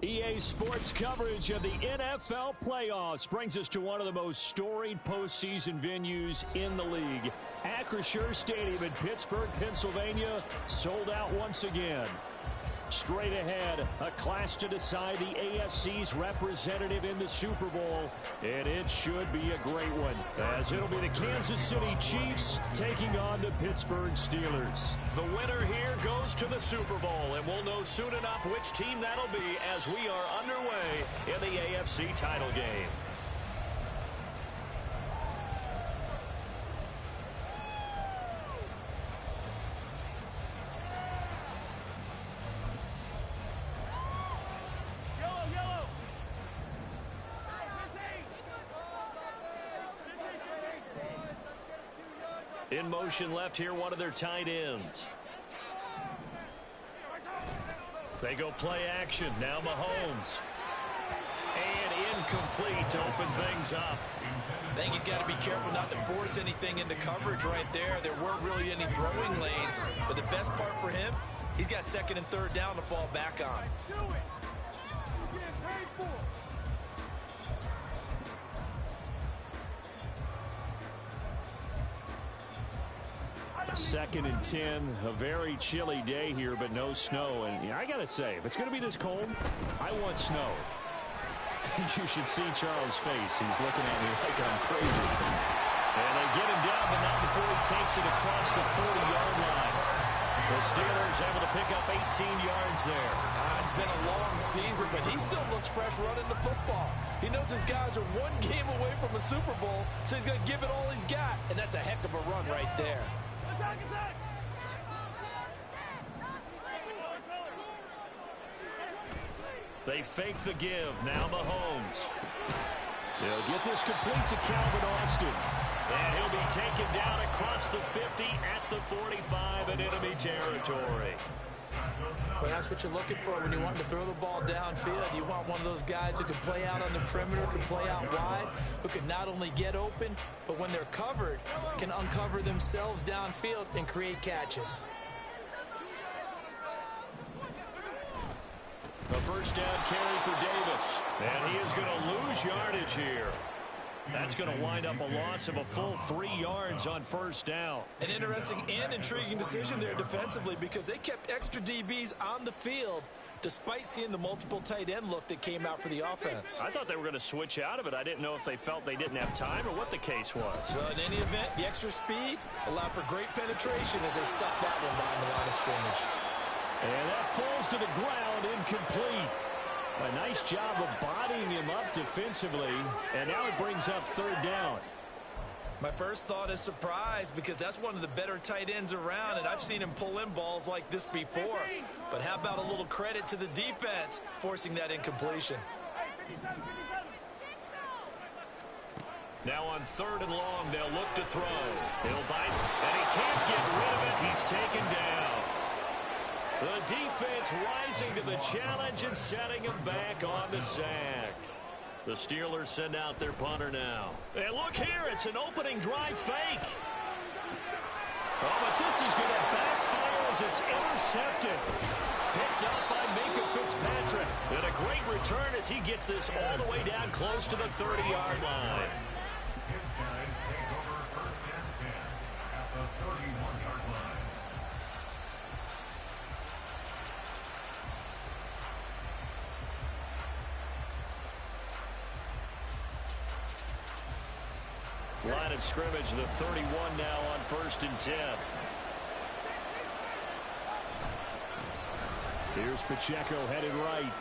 EA Sports coverage of the NFL playoffs brings us to one of the most storied postseason venues in the league. Acrisure Stadium in Pittsburgh, Pennsylvania, sold out once again. Straight ahead, a clash to decide the AFC's representative in the Super Bowl, and it should be a great one, as it'll be the Kansas City Chiefs taking on the Pittsburgh Steelers. The winner here goes to the Super Bowl, and we'll know soon enough which team that'll be as we are underway in the AFC title game. In motion left here, one of their tight ends. They go play action. Now Mahomes. And incomplete to open things up. I think he's got to be careful not to force anything into coverage right there. There weren't really any throwing lanes. But the best part for him, he's got second and third down to fall back on. Second and 10, a very chilly day here, but no snow. And I got to say, if it's going to be this cold, I want snow. You should see Charles' face. He's looking at me like I'm crazy. And they get him down, but not before he takes it across the 40-yard line. The Steelers able to pick up 18 yards there. It's been a long season, but he still looks fresh running the football. He knows his guys are one game away from a Super Bowl, so he's going to give it all he's got. And that's a heck of a run right there. They fake the give. Now Mahomes. They'll get this complete to Calvin Austin. And he'll be taken down across the 50 at the 45 in enemy territory. Well, that's what you're looking for when you want to throw the ball downfield. You want one of those guys who can play out on the perimeter, can play out wide, who can not only get open, but when they're covered, can uncover themselves downfield and create catches. A first down carry for Davis. And he is going to lose yardage here. That's going to wind up a loss of a full 3 yards on first down. An interesting and intriguing decision there defensively because they kept extra DBs on the field despite seeing the multiple tight end look that came out for the offense. I thought they were going to switch out of it. I didn't know if they felt they didn't have time or what the case was. Well, in any event, the extra speed allowed for great penetration as they stuffed that one behind the line of scrimmage. And that falls to the ground, incomplete. A nice job of bodying him up defensively, and now it brings up third down. My first thought is surprise because that's one of the better tight ends around, and I've seen him pull in balls like this before. But how about a little credit to the defense forcing that incompletion? Now on third and long, they'll look to throw. He'll bite, and he can't get rid of it. He's taken down. The defense rising to the challenge and setting him back on the sack. The Steelers send out their punter now. And look here, it's an opening drive fake. Oh, but this is going to backfire as it's intercepted. Picked up by Minka Fitzpatrick. And a great return as he gets this all the way down close to the 30-yard line. Line of scrimmage, the 31 now on first and 10. Here's Pacheco headed right.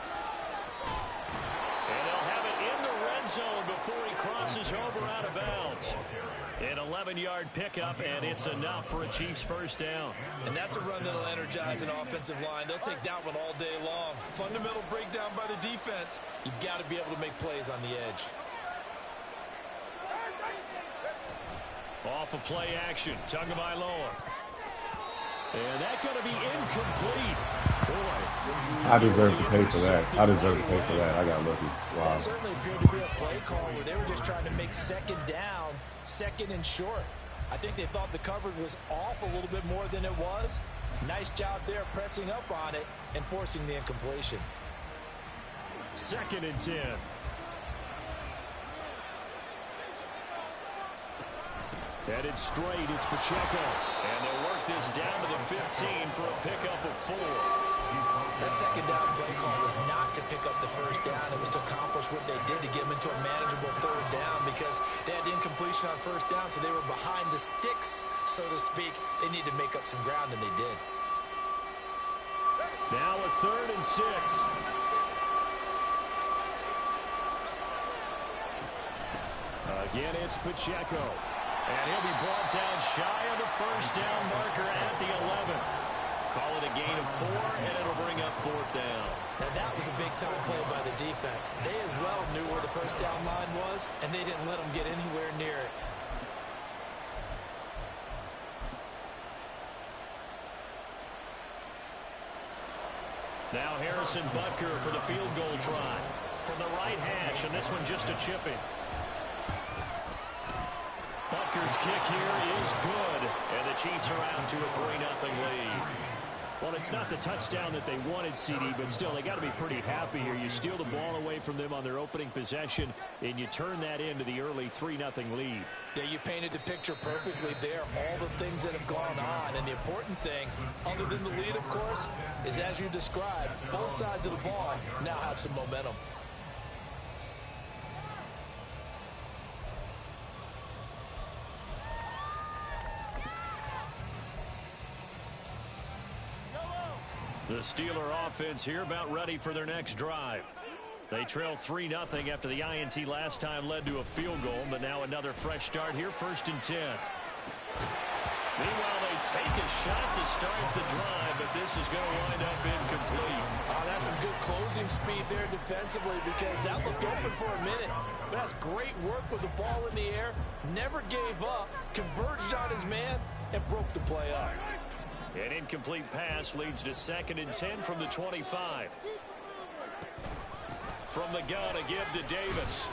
And they'll have it in the red zone before he crosses over out of bounds. An 11-yard pickup, and it's enough for a Chiefs first down. And that's a run that'll energize an offensive line. They'll take that one all day long. Fundamental breakdown by the defense. You've got to be able to make plays on the edge. Off of play action, Tagovailoa. And that's going to be incomplete. Boy. I deserve to pay for that. I deserve to pay for that. I got lucky. Wow. That certainly appeared to be a play call where they were just trying to make second down, second and short. I think they thought the coverage was off a little bit more than it was. Nice job there pressing up on it and forcing the incompletion. 2nd and 10. Headed straight, it's Pacheco. And they'll work this down to the 15 for a pickup of 4. That second down play call was not to pick up the first down. It was to accomplish what they did to get them into a manageable 3rd down because they had incompletion on 1st down, so they were behind the sticks, so to speak. They needed to make up some ground, and they did. Now a 3rd and 6. Again, it's Pacheco. And he'll be brought down shy of the 1st down marker at the 11. Call it a gain of 4, and it'll bring up 4th down. Now that was a big-time play by the defense. They as well knew where the 1st down line was, and they didn't let them get anywhere near it. Now Harrison Butker for the field goal try. From the right hash, and this one just a chipping. Butker's kick here is good, and the Chiefs are out to a 3-0 lead. Well, it's not the touchdown that they wanted, CD, but still, they got to be pretty happy here. You steal the ball away from them on their opening possession, and you turn that into the early 3-0 lead. Yeah, you painted the picture perfectly there. All the things that have gone on, and the important thing, other than the lead, of course, is as you described, both sides of the ball now have some momentum. The Steeler offense here about ready for their next drive. They trail 3-0 after the INT last time led to a field goal, but now another fresh start here, 1st and 10. Meanwhile, they take a shot to start the drive, but this is going to wind up incomplete. Oh, that's some good closing speed there defensively because that looked open for a minute. But that's great work with the ball in the air. Never gave up, converged on his man, and broke the play up. An incomplete pass leads to 2nd and 10 from the 25. From the gun, a give to Davis.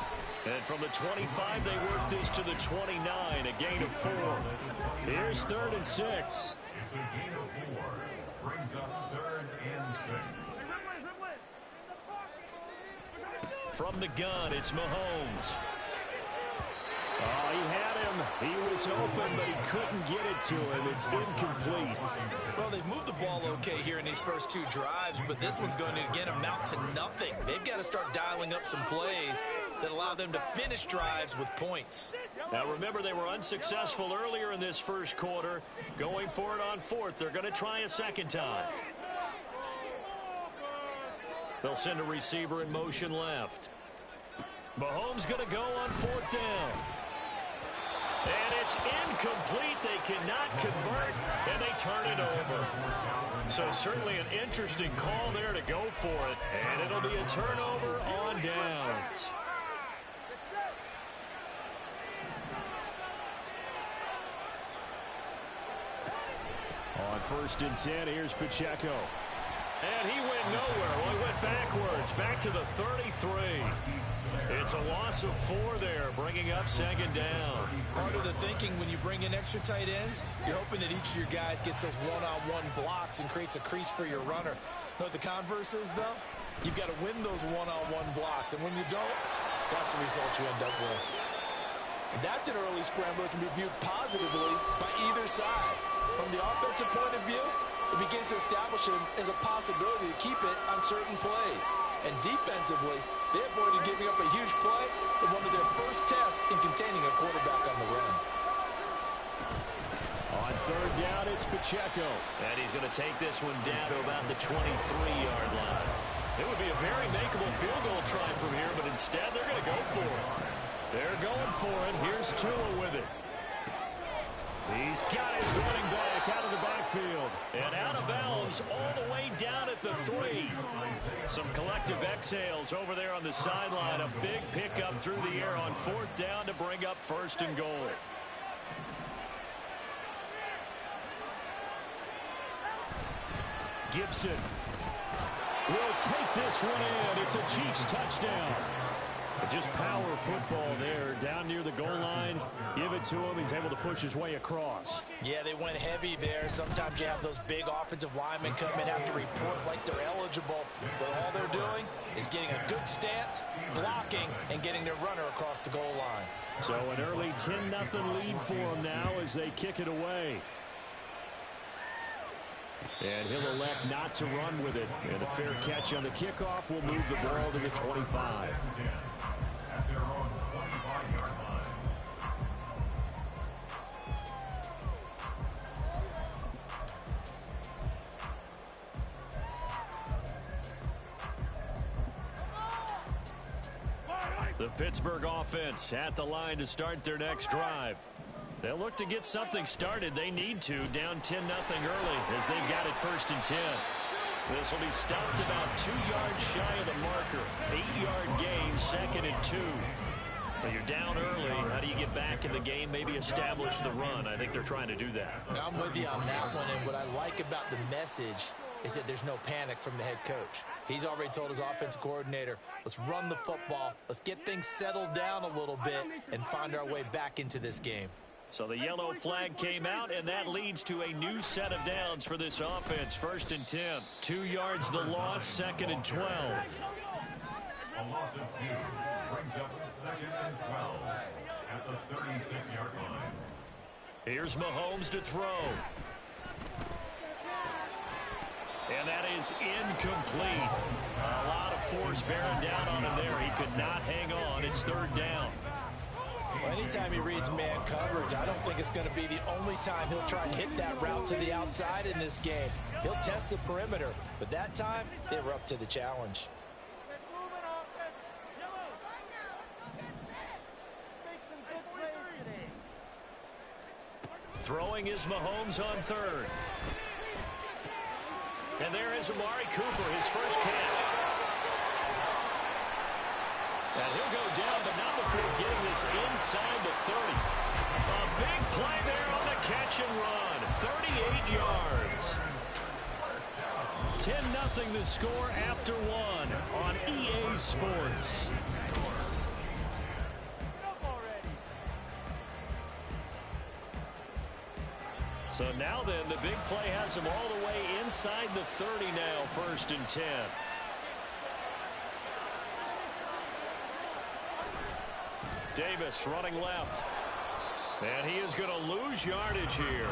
And from the 25, they work this to the 29, a gain of 4. Here's 3rd and 6. It's a gain of 4. Brings up 3rd and 6. From the gun, it's Mahomes. Oh, he had him. He was open, but he couldn't get it to him. It's incomplete. Well, they've moved the ball okay here in these first 2 drives, but this one's going to, again, amount to nothing. They've got to start dialing up some plays that allow them to finish drives with points. Now, remember, they were unsuccessful earlier in this first quarter. Going for it on 4th. They're going to try a 2nd time. They'll send a receiver in motion left. Mahomes going to go on 4th down. And it's incomplete. They cannot convert, and they turn it over. So certainly an interesting call there to go for it, and it'll be a turnover on downs. On 1st and 10, here's Pacheco. And he went nowhere. Well, he went backwards, back to the 33. It's a loss of 4 there, bringing up 2nd down. Part of the thinking when you bring in extra tight ends, you're hoping that each of your guys gets those one-on-one blocks and creates a crease for your runner. You know what the converse is, though? You've got to win those one-on-one blocks, and when you don't, that's the result you end up with. And that's an early scramble that can be viewed positively by either side. From the offensive point of view, it begins to establish him as a possibility to keep it on certain plays. And defensively, they avoided giving up a huge play in one of their first tests in containing a quarterback on the run. On 3rd down, it's Pacheco. And he's going to take this one down to about the 23-yard line. It would be a very makeable field goal try from here, but instead they're going to go for it. They're going for it. Here's Tua with it. He's got his running back out of the backfield. And out of bounds all the way down at the 3. Some collective exhales over there on the sideline. A big pickup through the air on 4th down to bring up 1st and goal. Gibson will take this one in. It's a Chiefs touchdown. Just power football there, down near the goal line. Give it to him. He's able to push his way across. Yeah, they went heavy there. Sometimes you have those big offensive linemen come in, have to report like they're eligible. But all they're doing is getting a good stance, blocking, and getting their runner across the goal line. So an early 10-0 lead for them now as they kick it away. And he'll elect not to run with it. And a fair catch on the kickoff will move the ball to the 25. At their own 25-yard line. The Pittsburgh offense at the line to start their next drive. They'll look to get something started. They need to, down 10-0 early as they've got it 1st and 10. This will be stopped about 2 yards shy of the marker. 8-yard gain, 2nd and 2. But you're down early. How do you get back in the game? Maybe establish the run. I think they're trying to do that. I'm with you on that one, and what I like about the message is that there's no panic from the head coach. He's already told his offensive coordinator, let's run the football, let's get things settled down a little bit, and find our way back into this game. So the yellow flag came out, and that leads to a new set of downs for this offense. 1st and 10. 2 yards the loss, 2nd and 12. A loss of 2 brings up 2nd and 12 at the 36-yard line. Here's Mahomes to throw. And that is incomplete. A lot of force bearing down on him there. He could not hang on. It's 3rd down. Well, anytime he reads man coverage, I don't think it's going to be the only time he'll try and hit that route to the outside in this game. He'll test the perimeter, but that time, they were up to the challenge. Throwing is Mahomes on 3rd. And there is Amari Cooper, his first catch. And he'll go down, but not before getting this inside the 30. A big play there on the catch and run. 38 yards. 10-0 the score after 1 on EA Sports. So now then, the big play has him all the way inside the 30 now, 1st and 10. Davis running left. And he is going to lose yardage here.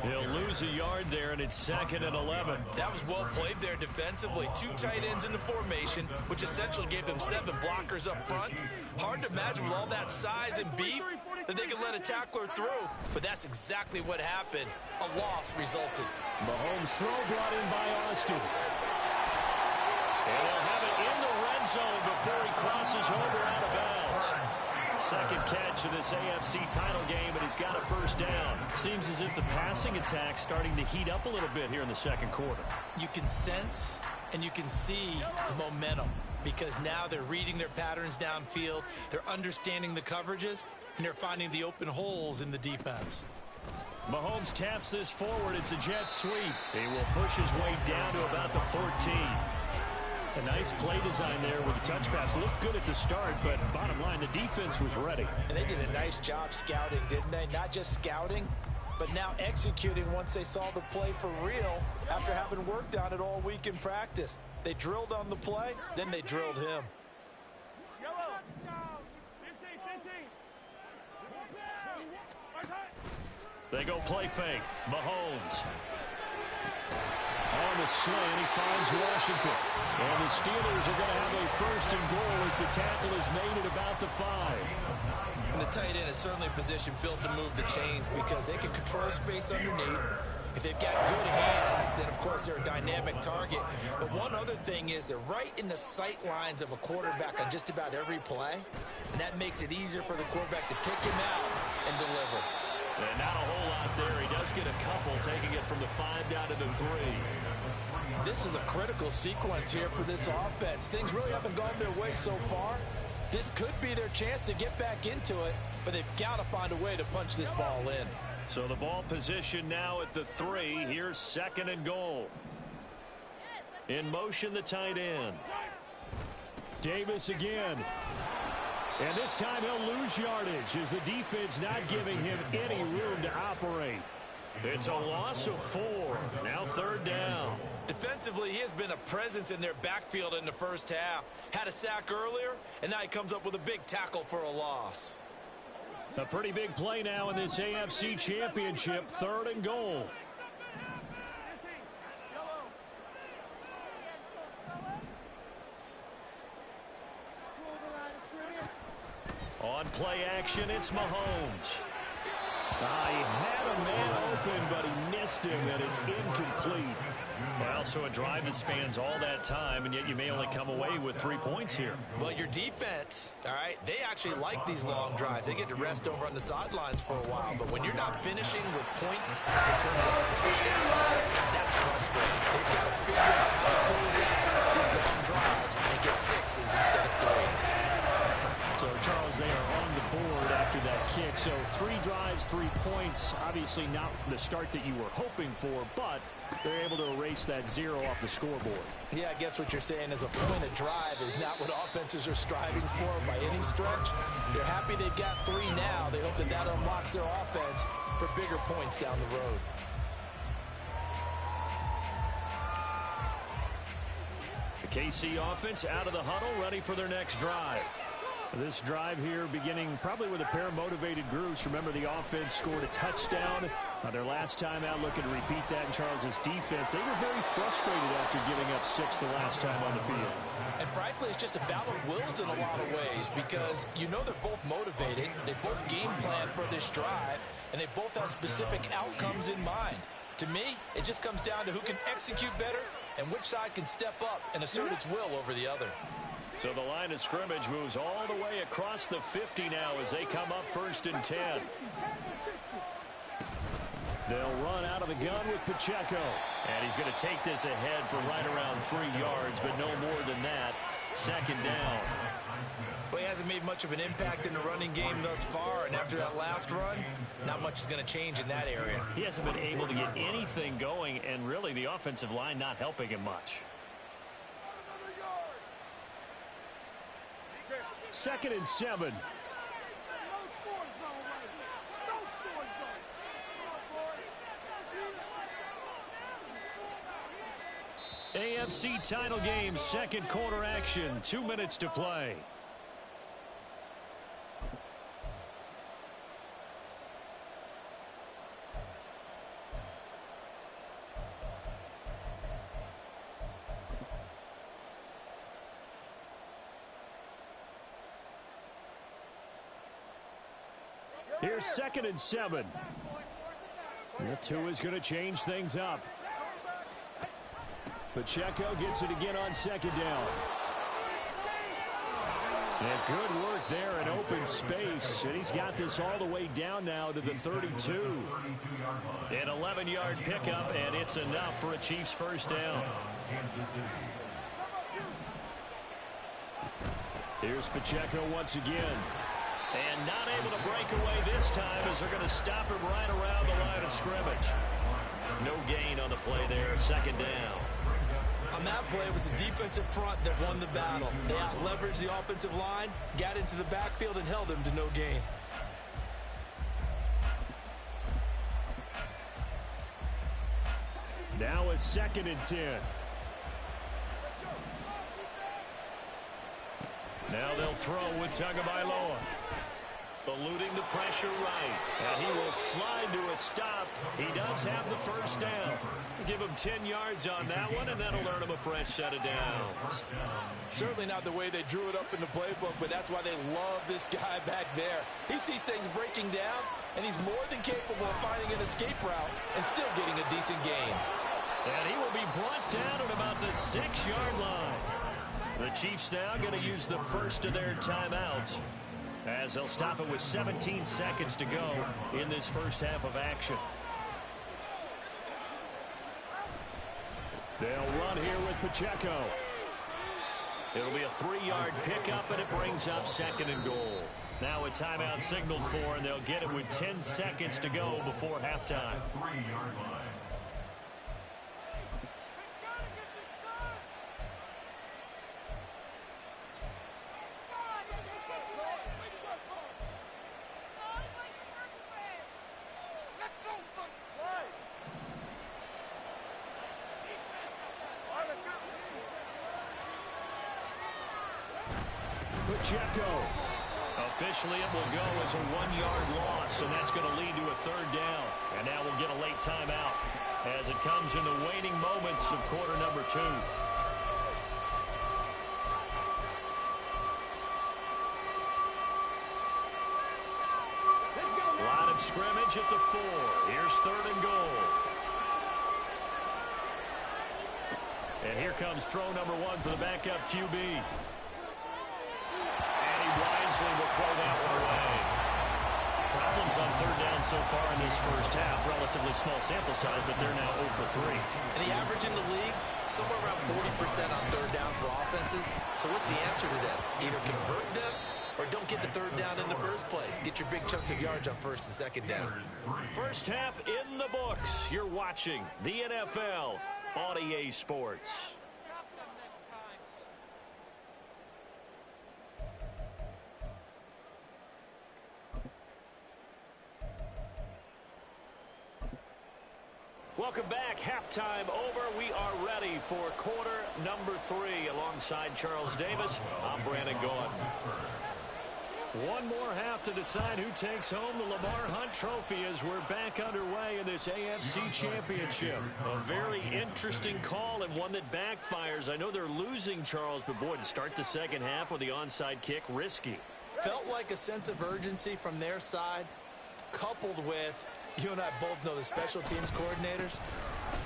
He'll lose a yard there, and it's 2nd and 11. That was well played there defensively. 2 tight ends in the formation, which essentially gave them 7 blockers up front. Hard to imagine with all that size and beef that they could let a tackler through, but that's exactly what happened. A loss resulted. Mahomes' throw brought in by Austin. And he'll have it in the red zone before he crosses over out of bounds. 2nd catch of this AFC title game, and he's got a 1st down. Seems as if the passing attack's starting to heat up a little bit here in the 2nd quarter. You can sense and you can see the momentum because now they're reading their patterns downfield, they're understanding the coverages, and they're finding the open holes in the defense. Mahomes taps this forward. It's a jet sweep. He will push his way down to about the 14. A nice play design there with the touch pass. Looked good at the start, but bottom line, the defense was ready. And they did a nice job scouting, didn't they? Not just scouting, but now executing once they saw the play for real after having worked on it all week in practice. They drilled on the play, then they drilled him. They go play fake. Mahomes. On the slant, he finds Washington. And the Steelers are going to have a 1st and goal as the tackle is made at about the 5. And the tight end is certainly a position built to move the chains because they can control space underneath. If they've got good hands, then, of course, they're a dynamic target. But one other thing is they're right in the sight lines of a quarterback on just about every play. And that makes it easier for the quarterback to pick him out and deliver. And not a whole lot there. He does get a couple, taking it from the 5 down to the 3. This is a critical sequence here for this offense. Things really haven't gone their way so far. This could be their chance to get back into it, but they've got to find a way to punch this ball in. So the ball position now at the 3. Here's 2nd and goal. In motion, the tight end. Davis again. And this time he'll lose yardage as the defense not giving him any room to operate. It's a loss of 4. Now 3rd down. Defensively, he has been a presence in their backfield in the first half. Had a sack earlier, and now he comes up with a big tackle for a loss. A pretty big play now in this AFC Championship. 3rd and goal. On play action, it's Mahomes. He had a man open, but he missed him, and it's incomplete. Well, so a drive that spans all that time, and yet you may only come away with 3 points here. Well, your defense, all right, they actually like these long drives. They get to rest over on the sidelines for a while. But when you're not finishing with points in terms of touchdowns, that's frustrating. They've got to figure out how to close out these long drives and get 6s instead of 3s. So, Charles, they are on the board after that kick. So 3 drives, 3 points. Obviously not the start that you were hoping for, but they're able to erase that 0 off the scoreboard. Yeah, I guess what you're saying is a point of drive is not what offenses are striving for by any stretch. They're happy they've got 3 now. They hope that that unlocks their offense for bigger points down the road. The KC offense out of the huddle, ready for their next drive. This drive here beginning probably with a pair of motivated groups. Remember, the offense scored a touchdown their last time out, looking to repeat that in Charles's defense. They were very frustrated after giving up 6 the last time on the field. And frankly, it's just a battle of wills in a lot of ways because you know they're both motivated. They both game plan for this drive, and they both have specific outcomes in mind. To me, it just comes down to who can execute better and which side can step up and assert its will over the other. So the line of scrimmage moves all the way across the 50 now as they come up 1st and 10. They'll run out of the gun with Pacheco. And he's going to take this ahead for right around 3 yards, but no more than that. 2nd down. Well, he hasn't made much of an impact in the running game thus far, and after that last run, not much is going to change in that area. He hasn't been able to get anything going, and really the offensive line not helping him much. 2nd and 7. AFC title game, 2nd quarter action, 2 minutes to play. Here's 2nd and 7. The 2 is going to change things up. Pacheco gets it again on 2nd down. And good work there in open space. And he's got this all the way down now to the 32. An 11-yard pickup, and it's enough for a Chiefs 1st down. Here's Pacheco once again. And not able to break away this time as they're going to stop him right around the line of scrimmage. No gain on the play there, 2nd down. On that play, it was the defensive front that won the battle. They out-leveraged the offensive line, got into the backfield, and held him to no gain. Now a 2nd and 10. Now they'll throw with Tagovailoa. Eluding the pressure right. And he will slide to a stop. He does have the 1st down. Give him 10 yards on that one, and that'll earn him a fresh set of downs. Certainly not the way they drew it up in the playbook, but that's why they love this guy back there. He sees things breaking down, and he's more than capable of finding an escape route and still getting a decent gain. And he will be brought down at about the 6-yard line. The Chiefs now going to use the first of their timeouts, as they'll stop it with 17 seconds to go in this first half of action. They'll run here with Pacheco. It'll be a 3-yard pickup, and it brings up 2nd and goal. Now a timeout signaled for, and they'll get it with 10 seconds to go before halftime. 3-yard line. Pacheco. Officially, it will go as a 1-yard loss, and that's going to lead to a third down. And now we'll get a late timeout as it comes in the waning moments of quarter number 2. Line of scrimmage at the 4. Here's 3rd and goal. And here comes throw number 1 for the backup QB. And he wisely will throw that one away. Problems on 3rd down so far in this first half. Relatively small sample size, but they're now 0 for 3. And the average in the league, somewhere around 40% on 3rd down for offenses. So what's the answer to this? Either convert them or don't get the 3rd down in the first place. Get your big chunks of yards on 1st and 2nd down. First half in the books. You're watching the NFL on EA Sports. Welcome back. Halftime over. We are ready for quarter number 3. Alongside Charles Davis, I'm Brandon Gaudin. One more half to decide who takes home the Lamar Hunt Trophy as we're back underway in this AFC Championship. A very interesting call and one that backfires. I know they're losing, Charles, but boy, to start the second half with the onside kick, risky. Felt like a sense of urgency from their side, coupled with, you and I both know the special teams coordinators,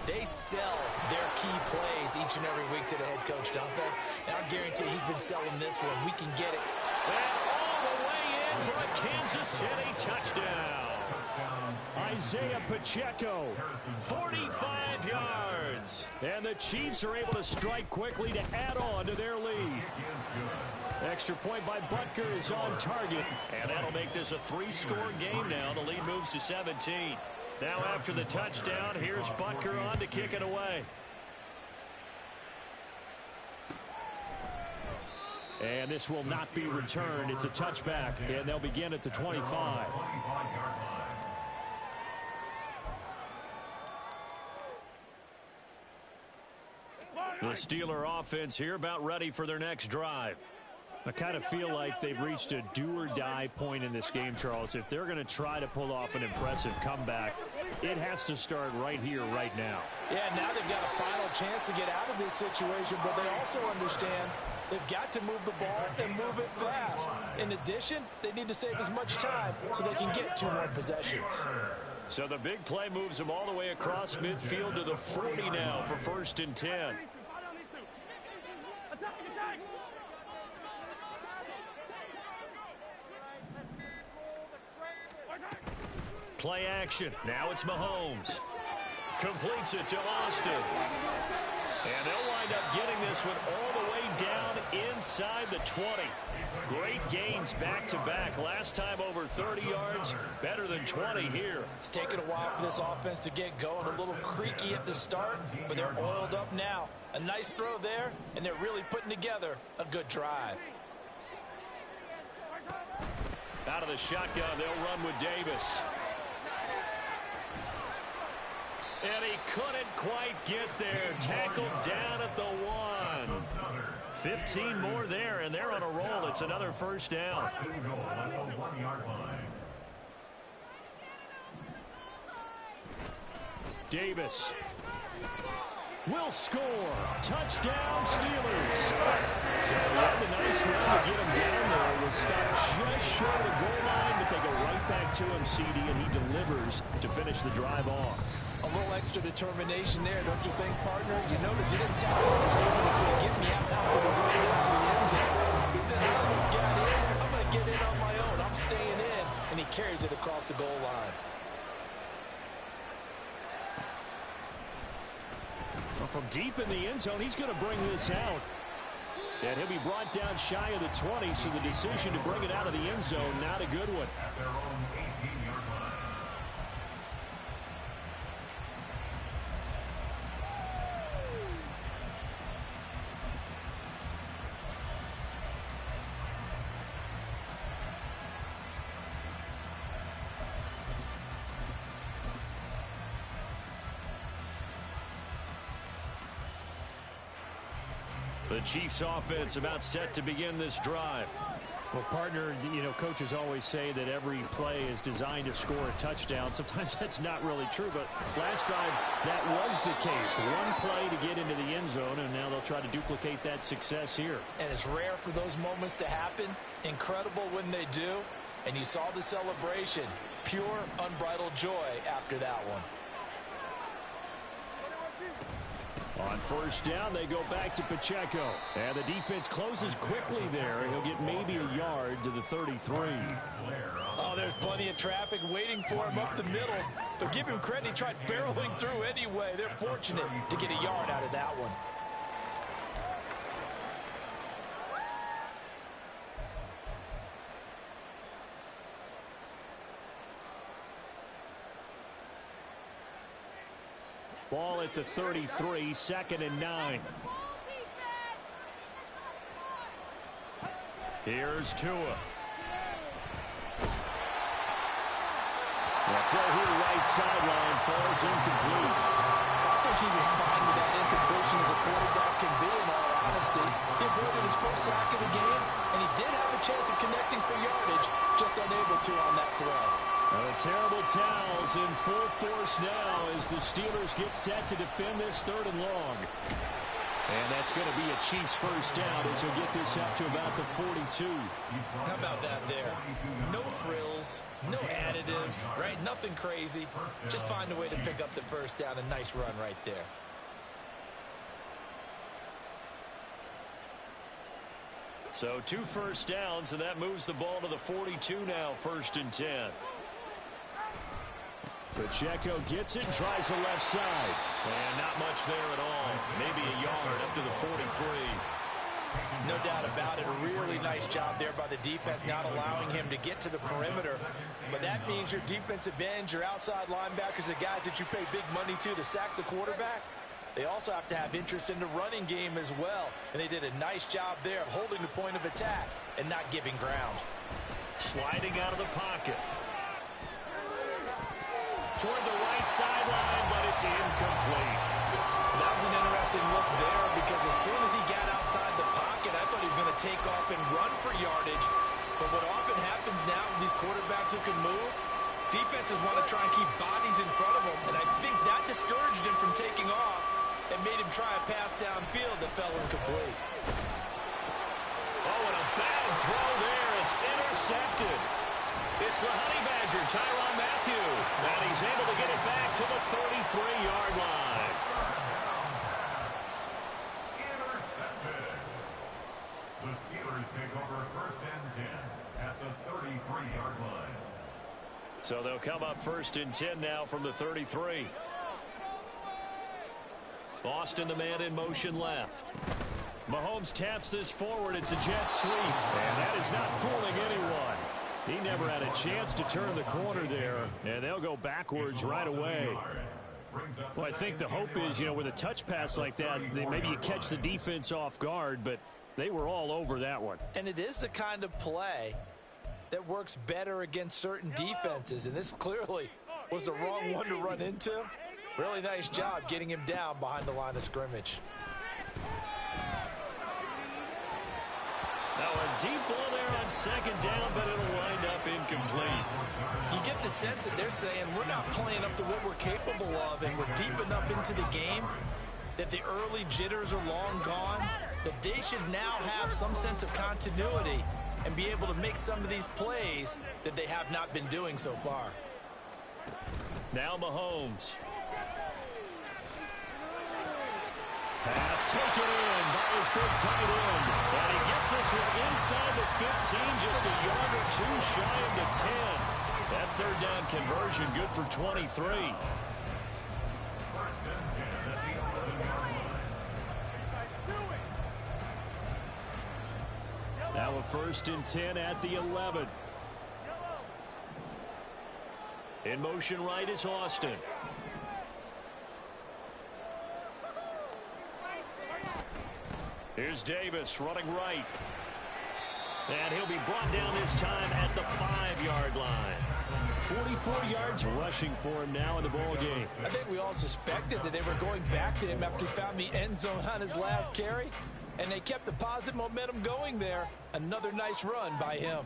they sell their key plays each and every week to the head coach, don't they? And I guarantee he's been selling this one. We can get it. For a Kansas City touchdown. Isaiah Pacheco, 45 yards. And the Chiefs are able to strike quickly to add on to their lead. Extra point by Butker is on target. And that'll make this a 3-score game now. The lead moves to 17. Now after the touchdown, here's Butker on to kick it away. And this will not be returned. It's a touchback, and they'll begin at the 25. The Steeler offense here about ready for their next drive. I kind of feel like they've reached a do-or-die point in this game, Charles. If they're going to try to pull off an impressive comeback, it has to start right here, right now. Yeah, now they've got a final chance to get out of this situation, but they also understand they've got to move the ball and move it fast. In addition, they need to save as much time so they can get 2 more possessions. So the big play moves them all the way across midfield to the 40 now for 1st and 10. Play action. Now it's Mahomes. Completes it to Austin. And they'll wind up getting this one all the way down inside the 20. Great gains back-to-back. Last time over 30 yards, better than 20 here. It's taken a while for this offense to get going. A little creaky at the start, but they're oiled up now. A nice throw there, and they're really putting together a good drive. Out of the shotgun, they'll run with Davis. And he couldn't quite get there. Tackled down at the 1. 15 more there, and they're on a roll. It's another 1st down. Davis will score. Touchdown, Steelers. So they had the nice run to get him down there. Was stopped just short of the goal line, but they go right back to him, CD, and he delivers to finish the drive off. A little extra determination there, don't you think, partner? You notice he didn't tap on his helmet and say, get me out now to the right into the end zone. He said, Alvin's got in. I'm going to get in on my own. I'm staying in. And he carries it across the goal line. Well, from deep in the end zone, he's going to bring this out. And he'll be brought down shy of the 20, so the decision to bring it out of the end zone, not a good one. At their own 18-yard line. The Chiefs offense about set to begin this drive. Well, partner, coaches always say that every play is designed to score a touchdown. Sometimes that's not really true, but last time that was the case. One play to get into the end zone, and now they'll try to duplicate that success here. And it's rare for those moments to happen. Incredible when they do. And you saw the celebration. Pure, unbridled joy after that one. On first down, they go back to Pacheco. And the defense closes quickly there. He'll get maybe a yard to the 33. Oh, there's plenty of traffic waiting for him up the middle. But give him credit, he tried barreling through anyway. They're fortunate to get a yard out of that one. Ball at the 33, 2nd and 9. Here's Tua. The throw here right sideline falls incomplete. I think he's as fine with that incompletion as a quarterback can be, in all honesty. He avoided his first sack of the game, and he did have a chance of connecting for yardage, just unable to on that throw. The terrible towels in full force now as the Steelers get set to defend this 3rd and long. And that's going to be a Chiefs first down as he'll get this out to about the 42. How about that there? No frills, no additives, right? Nothing crazy. Just find a way to pick up the first down. A nice run right there. So 2 first downs, and that moves the ball to the 42 now, 1st and 10. Pacheco gets it, tries the left side. And not much there at all. Maybe a yard up to the 43. No doubt about it. A really nice job there by the defense, not allowing him to get to the perimeter. But that means your defensive ends, your outside linebackers, the guys that you pay big money to sack the quarterback, they also have to have interest in the running game as well. And they did a nice job there of holding the point of attack and not giving ground. Sliding out of the pocket. Toward the right sideline, but it's incomplete. That was an interesting look there because as soon as he got outside the pocket, I thought he was going to take off and run for yardage. But what often happens now with these quarterbacks who can move, defenses want to try and keep bodies in front of them. And I think that discouraged him from taking off and made him try a pass downfield that fell incomplete. Oh, and a bad throw there. It's intercepted. It's the Honey Badger, Tyrann Mathieu. And he's able to get it back to the 33-yard line. Intercepted. The Steelers take over 1st and 10 at the 33-yard line. So they'll come up 1st and 10 now from the 33. Boston, the man in motion left. Mahomes taps this forward. It's a jet sweep. And that is not fooling anyone. He never had a chance to turn the corner there, and they'll go backwards right away. Well, I think the hope is, with a touch pass like that, maybe you catch the defense off guard, but they were all over that one. And it is the kind of play that works better against certain defenses, and this clearly was the wrong one to run into. Really nice job getting him down behind the line of scrimmage. Now a deep ball there on 2nd down, but it'll wind up incomplete. You get the sense that they're saying we're not playing up to what we're capable of, and we're deep enough into the game that the early jitters are long gone, that they should now have some sense of continuity and be able to make some of these plays that they have not been doing so far. Now Mahomes. Pass taken in by his big tight end. And he gets this one inside the 15, just a yard or 2 shy of the 10. That 3rd down conversion good for 23. 1st and 10 at the 11-yard line. Now a 1st and 10 at the 11. In motion right is Austin. Here's Davis running right. And he'll be brought down this time at the 5-yard line. 44 yards rushing for him now in the ball game. I think we all suspected that they were going back to him after he found the end zone on his last carry, and they kept the positive momentum going there. Another nice run by him.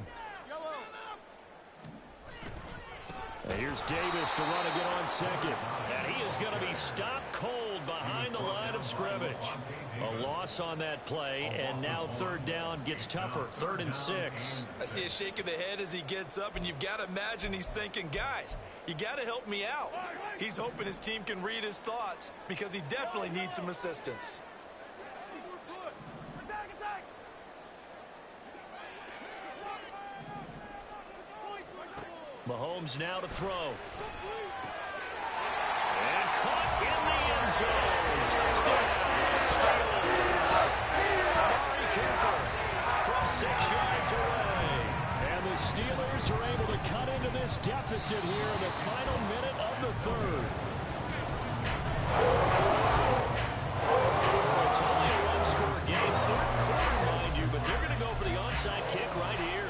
Here's Davis to run again on second. And he is going to be stopped cold behind the line of scrimmage. A loss on that play, and now third down gets tougher. 3rd and 6. I see a shake of the head as he gets up, and you've got to imagine he's thinking, guys, you got to help me out. He's hoping his team can read his thoughts because he definitely needs some assistance. Mahomes now to throw. And caught in the end zone. Touchdown, Steelers. Amari Cooper from 6 yards away. And the Steelers are able to cut into this deficit here in the final minute of the 3rd. It's only a 1-score game. 3rd quarter, mind you, but they're going to go for the onside kick right here.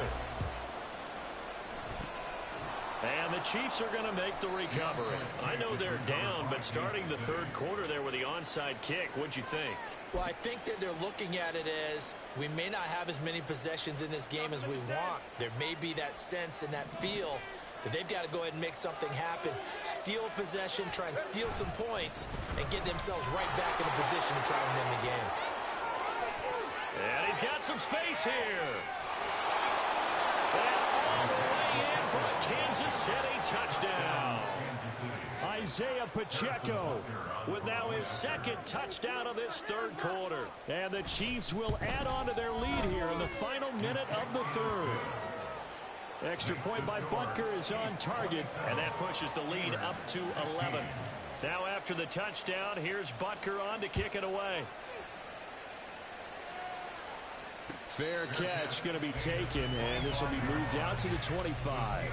And the Chiefs are going to make the recovery. I know they're down, but starting the 3rd quarter there with the onside kick, what'd you think? Well, I think that they're looking at it as we may not have as many possessions in this game as we want. There may be that sense and that feel that they've got to go ahead and make something happen. Steal a possession, try and steal some points, and get themselves right back in a position to try and win the game. And he's got some space here. And all the way in for a Kansas City touchdown. Isaiah Pacheco with now his 2nd touchdown of this 3rd quarter. And the Chiefs will add on to their lead here in the final minute of the 3rd. Extra point by Butker is on target, and that pushes the lead up to 11. Now after the touchdown, here's Butker on to kick it away. Fair catch going to be taken, and this will be moved out to the 25.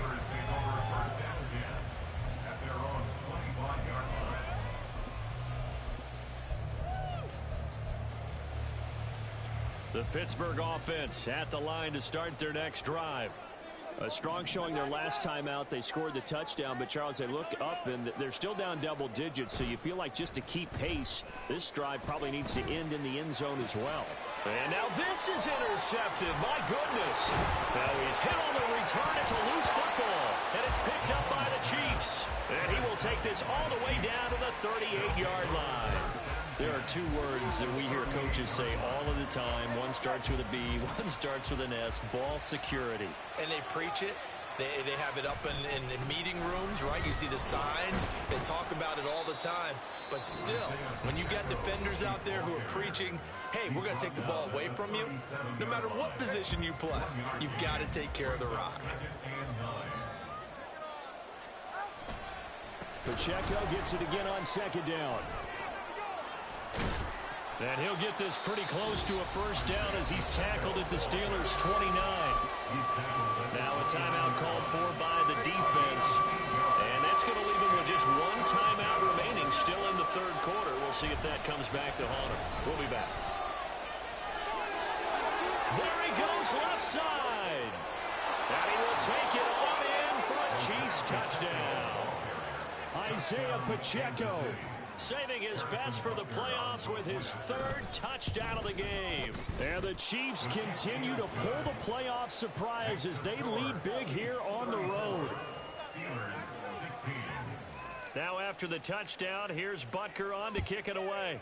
The Pittsburgh offense at the line to start their next drive. A strong showing their last time out. They scored the touchdown, but Charles, they look up and they're still down double digits, so you feel like just to keep pace, this drive probably needs to end in the end zone as well. And now this is intercepted. My goodness. Now he's hit on the return. It's a loose football, and it's picked up by the Chiefs. And he will take this all the way down to the 38-yard line. There are 2 words that we hear coaches say all of the time. One starts with a B, one starts with an S, ball security. And they preach it. They have it up in meeting rooms, right? You see the signs. They talk about it all the time. But still, when you got defenders out there who are preaching, hey, we're going to take the ball away from you, no matter what position you play, you've got to take care of the rock. Pacheco gets it again on 2nd down. And he'll get this pretty close to a first down as he's tackled at the Steelers' 29. Now a timeout called for by the defense. And that's going to leave him with just 1 timeout remaining still in the 3rd quarter. We'll see if that comes back to haunt him. We'll be back. There he goes left side. And he will take it on in for a Chiefs touchdown. Isaiah Pacheco saving his best for the playoffs with his 3rd touchdown of the game. And the Chiefs continue to pull the playoff surprise as they lead big here on the road. Now after the touchdown, here's Butker on to kick it away.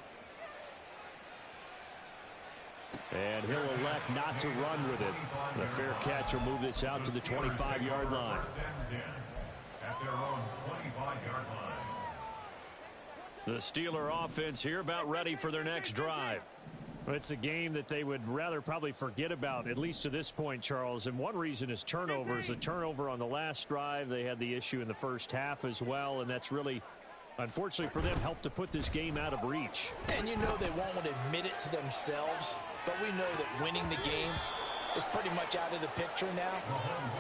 And he'll elect not to run with it. The fair catch will move this out to the 25-yard line. At their own 25-yard line. The Steeler offense here about ready for their next drive. It's a game that they would rather probably forget about, at least to this point, Charles. And one reason is turnovers. A turnover on the last drive. They had the issue in the first half as well, and that's really, unfortunately for them, helped to put this game out of reach. And you know they won't admit it to themselves, but we know that winning the game is pretty much out of the picture now.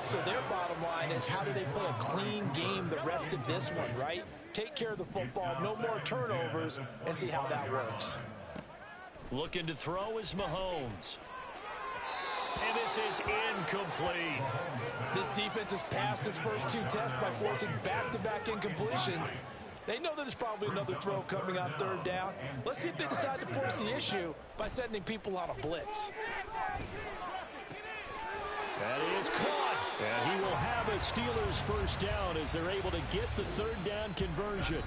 So their bottom line is, how do they play a clean game the rest of this one, right? Take care of the football, no more turnovers, and see how that works. Looking to throw is Mahomes. And this is incomplete. This defense has passed its first 2 tests by forcing back-to-back incompletions. They know that there's probably another throw coming on 3rd down. Let's see if they decide to force the issue by sending people on a blitz. That is caught. And he will have a Steelers first down as they're able to get the 3rd down conversion.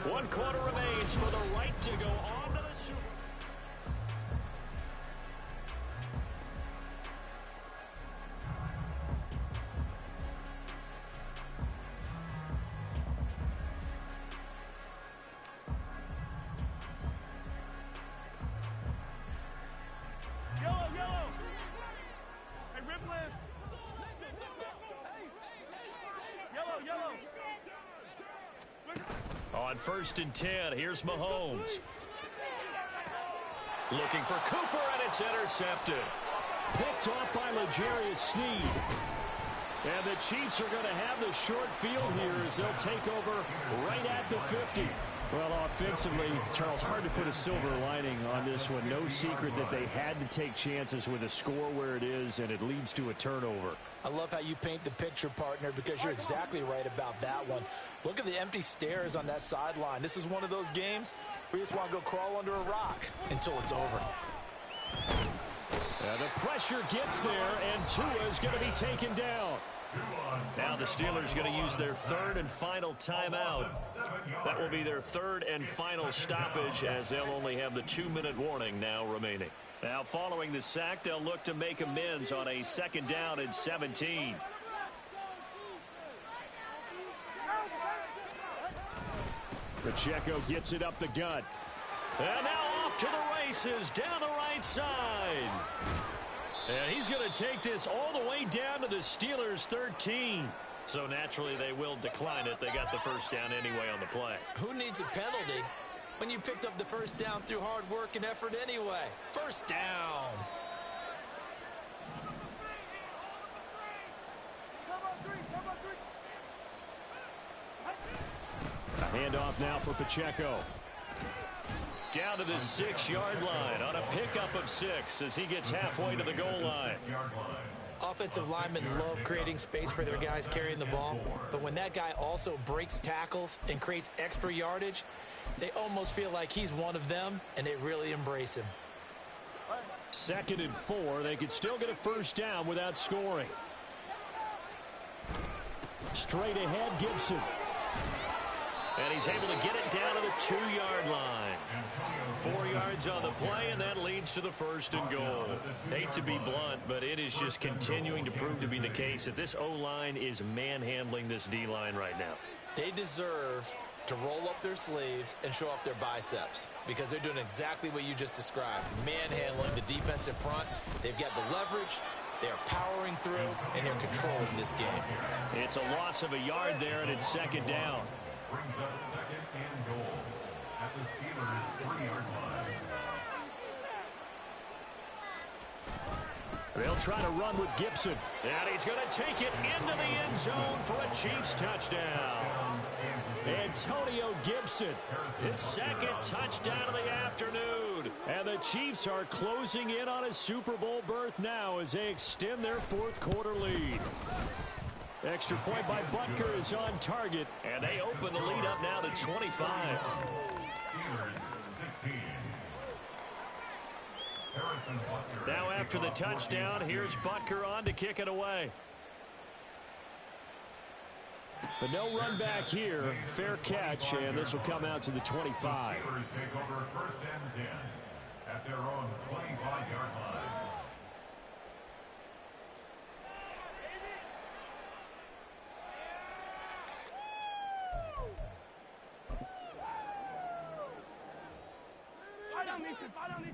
1 quarter remains for the right to go on to the Super Bowl. On 1st and 10, here's Mahomes. Looking for Cooper, and it's intercepted. Picked off by L'Jarius Sneed. And the Chiefs are going to have the short field here as they'll take over right at the 50. Well, offensively, Charles, hard to put a silver lining on this one. No secret that they had to take chances with a score where it is, and it leads to a turnover. I love how you paint the picture, partner, because you're exactly right about that one. Look at the empty stares on that sideline. This is one of those games where you just want to go crawl under a rock until it's over. And the pressure gets there, and Tua is going to be taken down. Now the Steelers going to use their 3rd and final timeout. That will be their 3rd and final stoppage as they'll only have the 2-minute warning now remaining. Now following the sack, they'll look to make amends on a 2nd down and 17. Pacheco gets it up the gut. And now off to the races down the right side. And he's going to take this all the way down to the Steelers' 13. So naturally they will decline it. They got the first down anyway on the play. Who needs a penalty when you picked up the first down through hard work and effort anyway? First down. A handoff now for Pacheco. Down to the 6-yard line on a pickup of 6 as he gets halfway to the goal line. Offensive linemen love creating space for their guys carrying the ball, but when that guy also breaks tackles and creates extra yardage, they almost feel like he's one of them, and they really embrace him. 2nd and 4. They could still get a first down without scoring. Straight ahead, Gibson. And he's able to get it down to the 2-yard line. 4 yards on the play, and that leads to the 1st and goal. Hate to be blunt, but it is just continuing to prove to be the case that this O-line is manhandling this D-line right now. They deserve to roll up their sleeves and show up their biceps because they're doing exactly what you just described. Manhandling the defensive front. They've got the leverage. They're powering through, and they're controlling this game. It's a loss of a yard there, and it's 2nd down. Brings up 2nd and goal at the Steelers' 3-yard line. They'll try to run with Gibson. And he's going to take it into the end zone for a Chiefs touchdown. Antonio Gibson, his 2nd touchdown of the afternoon. And the Chiefs are closing in on a Super Bowl berth now as they extend their 4th quarter lead. Extra point by Butker is on target, and they open the lead up now to 25. Steelers 16. Now after the touchdown, here's Butker on to kick it away. But no run back here. Fair catch, and this will come out to the 25. The Steelers take over 1st and 10 at their own 25-yard line.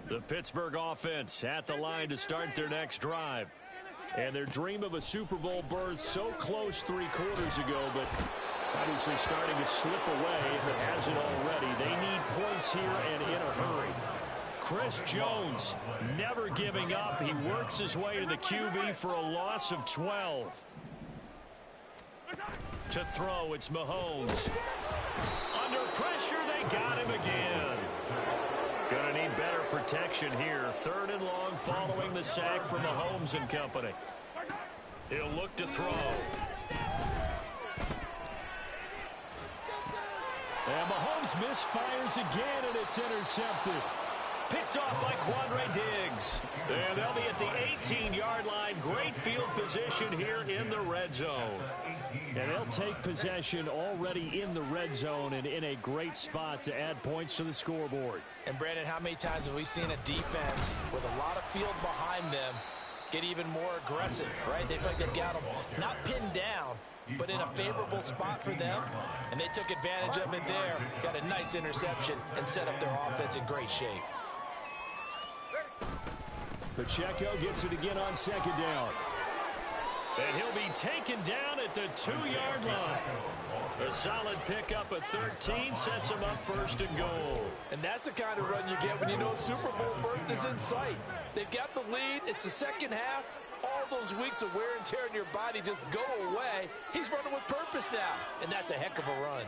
The Pittsburgh offense at the line to start their next drive. And their dream of a Super Bowl berth so close 3 quarters ago, but obviously starting to slip away if it hasn't already. They need points here and in a hurry. Chris Jones never giving up. He works his way to the QB for a loss of 12. To throw, it's Mahomes. Under pressure, they got him again. Gonna need better protection here. 3rd and long following the sack from Mahomes and company. He'll look to throw. And Mahomes misfires again, and it's intercepted. Picked off by Quandre Diggs. And they'll be at the 18-yard line. Great field position here in the red zone. And they'll take possession already in the red zone and in a great spot to add points to the scoreboard. And, Brandon, how many times have we seen a defense with a lot of field behind them get even more aggressive, right? They feel like they've got them not pinned down, but in a favorable spot for them, and they took advantage of it there. Got a nice interception and set up their offense in great shape. Pacheco gets it again on 2nd down. And he'll be taken down at the 2-yard line. A solid pickup at 13 sets him up 1st and goal. And that's the kind of run you get when you know Super Bowl berth is in sight. They've got the lead. It's the second half. All those weeks of wear and tear in your body just go away. He's running with purpose now, and that's a heck of a run.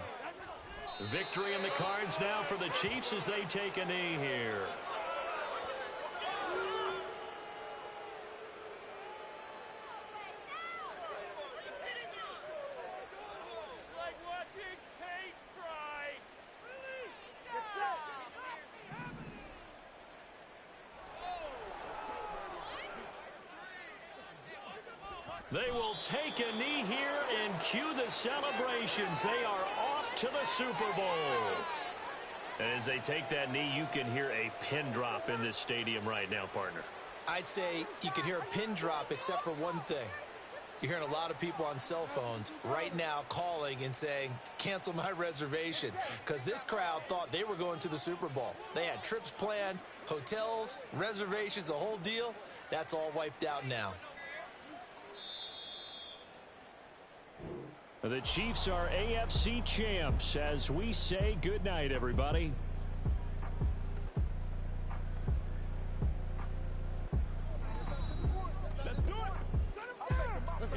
Victory in the cards now for the Chiefs as they take a knee here. They will take a knee here and cue the celebrations. They are off to the Super Bowl. And as they take that knee, you can hear a pin drop in this stadium right now, partner. I'd say you can hear a pin drop except for one thing. You're hearing a lot of people on cell phones right now calling and saying, cancel my reservation, because this crowd thought they were going to the Super Bowl. They had trips planned, hotels, reservations, the whole deal. That's all wiped out now. The Chiefs are AFC champs as we say goodnight, everybody. Let's do it. Let's